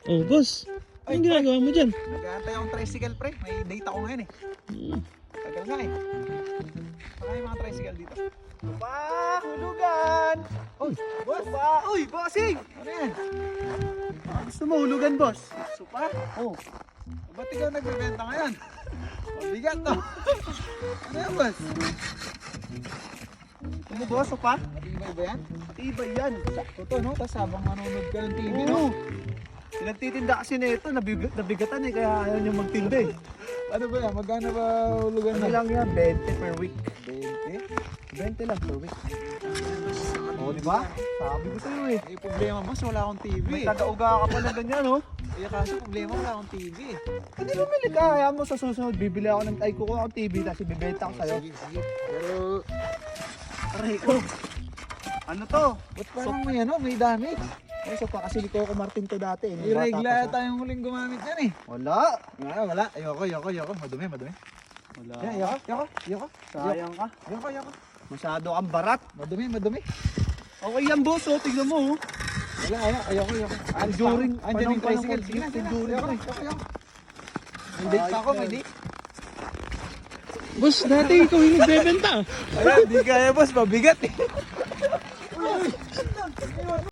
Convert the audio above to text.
Oh, boss. Anong ginagawa mo dyan? Nag-aantay akong tricycle, pre. May date ako ngayon eh. Tagal nga eh. Saka yung mga tricycle dito. Pa! Hulugan! Uy! Boss! Pa! Uy! Bossing! Ano yan? Gusto mo hulugan, boss? Supa? Oo. Ba't ikaw nagbibenta ngayon? Mabigat to. Ano yan, boss? Ano, boss? Supa? Matibay ba yan? Matibay yan. Sakto to, no? Tapos habang manonood ka ng TV, no? Nagtitinda kasi na ito, nabigatan eh, kaya ayaw niya magtinda eh. Ano ba yan? Magkano ba hulugan Ano na? lang yan, 20 per week. 20? 20 lang per week. Oo, di ba? Sabi ko sa'yo eh. Eh, problema boss, wala akong TV May eh. taga-uga ka pa na ganyan, oh. Eh, kaso problema, wala akong TV eh. Hindi bumili ka, kaya mo sa susunod, bibili ako ng ay kukuha akong TV, tapos ibibenta ko sa'yo. Sige. Pero, Aray ko. Ano to? ba't parang may ano, may damage? Ay, so pa kasi ni Coco Martin to dati. eh, nung May bata regla pa siya. tayong huling gumamit yan eh. Wala. Wala. Ayoko. Madumi. Wala. Ayoko. Sayang ka. Ayoko. Masyado kang barat. Madumi. Okay yan, boss, oh. Tignan mo, oh. Wala. Ayoko. Enduring. Andyan yung Panong- tricycle. Sige na. enduring. Ayoko. May date pa ako, may date. Boss, dati ikaw yung nagbebenta. Ayan, di kaya boss, mabigat eh.